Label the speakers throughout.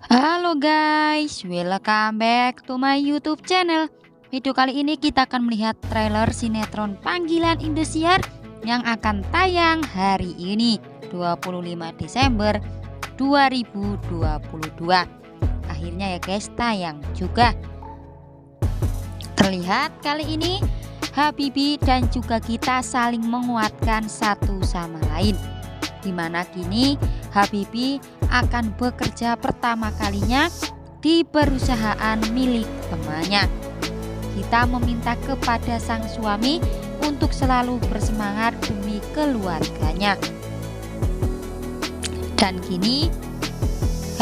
Speaker 1: Halo guys, welcome back to my YouTube channel. Video kali ini kita akan melihat trailer sinetron Panggilan Indosiar yang akan tayang hari ini 25 Desember 2022. Akhirnya ya guys, tayang juga. Terlihat kali ini Habibie dan juga Gita saling menguatkan satu sama lain, dimana kini Habibie akan bekerja pertama kalinya di perusahaan milik temannya. Gita meminta kepada sang suami untuk selalu bersemangat demi keluarganya. Dan kini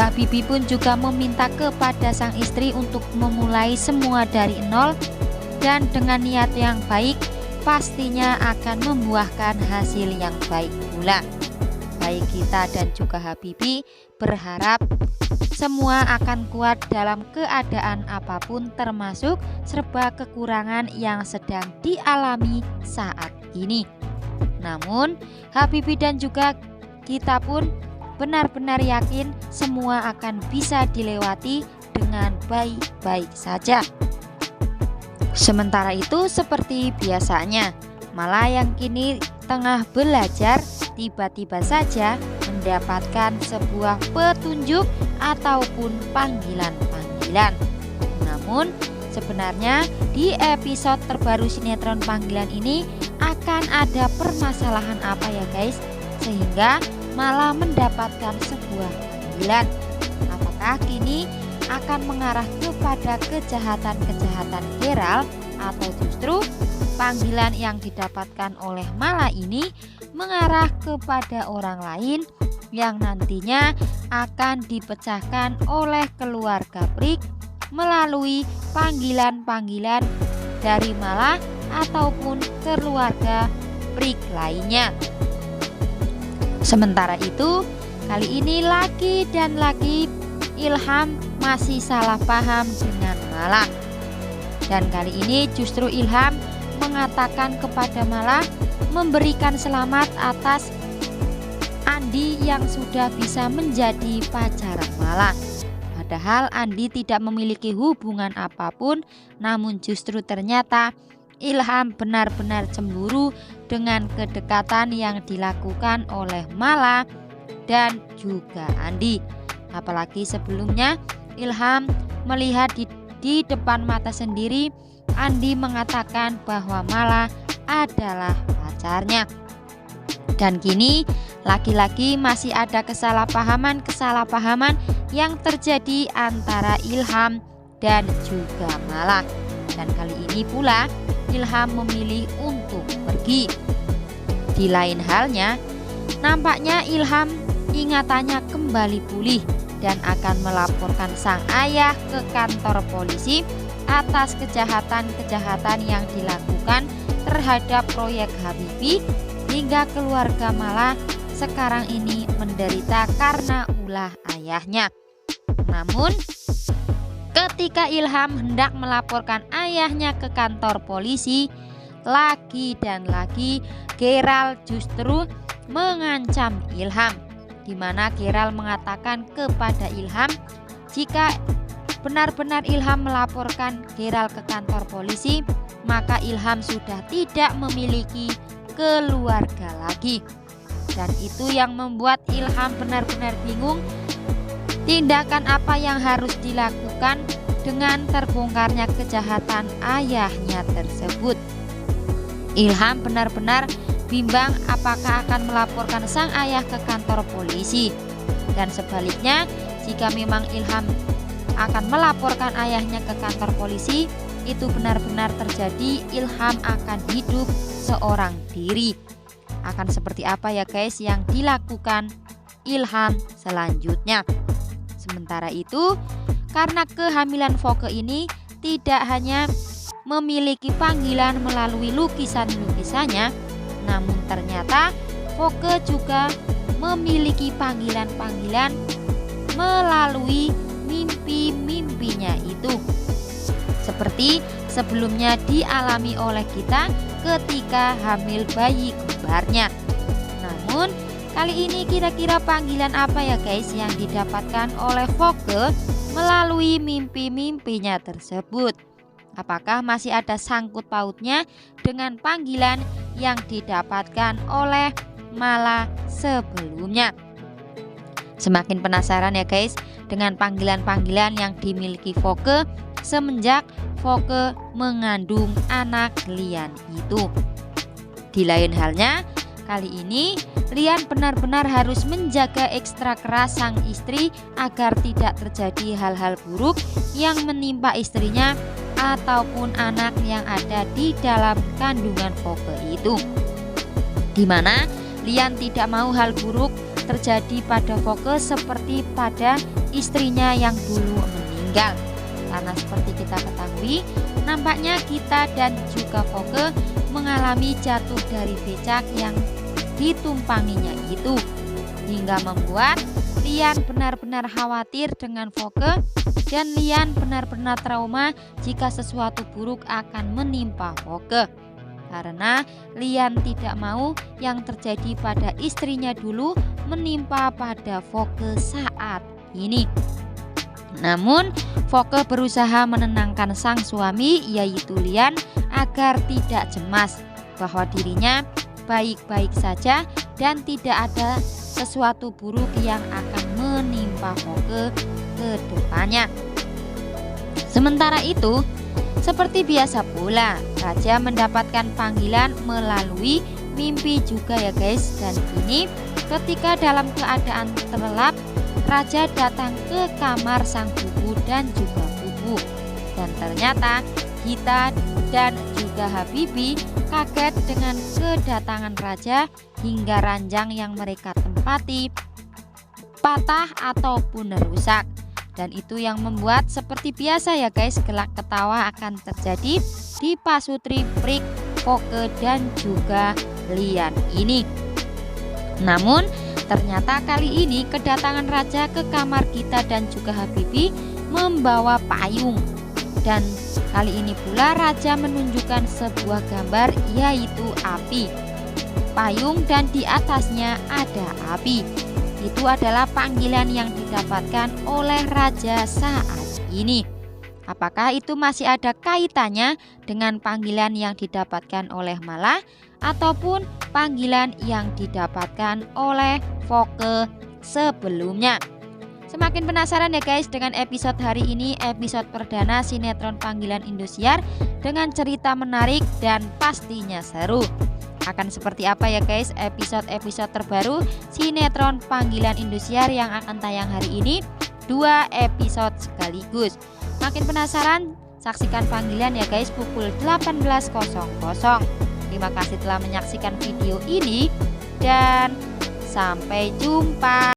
Speaker 1: Habibie pun juga meminta kepada sang istri untuk memulai semua dari nol, dan dengan niat yang baik pastinya akan membuahkan hasil yang baik pula. Baik Gita dan juga Habibie berharap semua akan kuat dalam keadaan apapun, termasuk serba kekurangan yang sedang dialami saat ini. Namun Habibie dan juga Gita pun benar-benar yakin semua akan bisa dilewati dengan baik-baik saja. Sementara itu, seperti biasanya, Mala yang kini tengah belajar tiba-tiba saja mendapatkan sebuah petunjuk ataupun panggilan-panggilan. Namun sebenarnya di episode terbaru sinetron Panggilan ini akan ada permasalahan apa ya guys, sehingga Mala mendapatkan sebuah panggilan. Apakah kini akan mengarah kepada kejahatan-kejahatan Gerald, atau justru panggilan yang didapatkan oleh Mala ini mengarah kepada orang lain yang nantinya akan dipecahkan oleh keluarga Prik melalui panggilan-panggilan dari Mala ataupun keluarga Prik lainnya. Sementara itu, kali ini lagi dan lagi Ilham masih salah paham dengan Mala. Dan kali ini justru Ilham mengatakan kepada Mala memberikan selamat atas Andi yang sudah bisa menjadi pacar Mala. Padahal Andi tidak memiliki hubungan apapun, namun justru ternyata Ilham benar-benar cemburu dengan kedekatan yang dilakukan oleh Mala dan juga Andi. Apalagi sebelumnya Ilham melihat di depan mata sendiri Andi mengatakan bahwa Mala adalah pacarnya. Dan kini lagi-lagi masih ada kesalahpahaman yang terjadi antara Ilham dan juga Mala. Dan kali ini pula Ilham memilih untuk pergi. Di lain halnya, nampaknya Ilham ingatannya kembali pulih dan akan melaporkan sang ayah ke kantor polisi atas kejahatan-kejahatan yang dilakukan terhadap proyek Habibie, hingga keluarga Mala sekarang ini menderita karena ulah ayahnya. Namun ketika Ilham hendak melaporkan ayahnya ke kantor polisi, lagi dan lagi Gerald justru mengancam Ilham, di mana Gerald mengatakan kepada Ilham jika benar-benar Ilham melaporkan Gerald ke kantor polisi, maka Ilham sudah tidak memiliki keluarga lagi. Dan itu yang membuat Ilham benar-benar bingung tindakan apa yang harus dilakukan dengan terbongkarnya kejahatan ayahnya tersebut. Ilham benar-benar bimbang apakah akan melaporkan sang ayah ke kantor polisi, dan sebaliknya jika memang Ilham akan melaporkan ayahnya ke kantor polisi, itu benar-benar terjadi, Ilham akan hidup seorang diri. Akan seperti apa ya guys yang dilakukan Ilham selanjutnya. Sementara itu, karena kehamilan Voke ini tidak hanya memiliki panggilan melalui lukisan-lukisannya, namun ternyata Voke juga memiliki panggilan-panggilan melalui mimpi-mimpinya itu, seperti sebelumnya dialami oleh kita ketika hamil bayi kembarnya. Namun Kali ini kira-kira panggilan apa ya guys yang didapatkan oleh Voke melalui mimpi-mimpinya tersebut? Apakah masih ada sangkut pautnya dengan panggilan yang didapatkan oleh Mala sebelumnya? Semakin penasaran ya guys dengan panggilan-panggilan yang dimiliki Voke semenjak Voke mengandung anak Lian itu. Di lain halnya, kali ini Lian benar-benar harus menjaga ekstra keras sang istri agar tidak terjadi hal-hal buruk yang menimpa istrinya ataupun anak yang ada di dalam kandungan Voke itu. Dimana Lian tidak mau hal buruk terjadi pada Voke seperti pada istrinya yang dulu meninggal. Karena seperti kita ketahui, nampaknya kita dan juga Voke mengalami jatuh dari becak yang ditumpanginya itu, hingga membuat Lian benar-benar khawatir dengan Voke dan Lian benar-benar trauma jika sesuatu buruk akan menimpa Voke. Karena Lian tidak mau yang terjadi pada istrinya dulu menimpa pada Voke saat ini. Namun Voke berusaha menenangkan sang suami yaitu Lian agar tidak cemas bahwa dirinya baik-baik saja dan tidak ada sesuatu buruk yang akan menimpa Voke ke depannya. Sementara itu, seperti biasa pula, Raja mendapatkan panggilan melalui mimpi juga ya guys. Dan ini ketika dalam keadaan terlelap, Raja datang ke kamar sang bubu dan juga bubu. Dan ternyata Gita dan juga Habibi kaget dengan kedatangan Raja hingga ranjang yang mereka tempati patah ataupun rusak. Dan itu yang membuat seperti biasa ya guys, gelak ketawa akan terjadi di pasutri Prik, Voke dan juga Lian ini. Namun ternyata kali ini kedatangan Raja ke kamar Gita dan juga Habibi membawa payung. Dan kali ini pula Raja menunjukkan sebuah gambar yaitu api, payung dan di atasnya ada api. Itu adalah panggilan yang didapatkan oleh Raja saat ini. Apakah itu masih ada kaitannya dengan panggilan yang didapatkan oleh Mala ataupun panggilan yang didapatkan oleh Voke sebelumnya? Semakin penasaran ya guys dengan episode hari ini, episode perdana sinetron Panggilan Indosiar dengan cerita menarik dan pastinya seru. Akan seperti apa ya guys episode-episode terbaru sinetron Panggilan Indosiar yang akan tayang hari ini, 2 episode sekaligus. Makin penasaran? Saksikan Panggilan ya guys pukul 18.00. Terima kasih telah menyaksikan video ini dan sampai jumpa.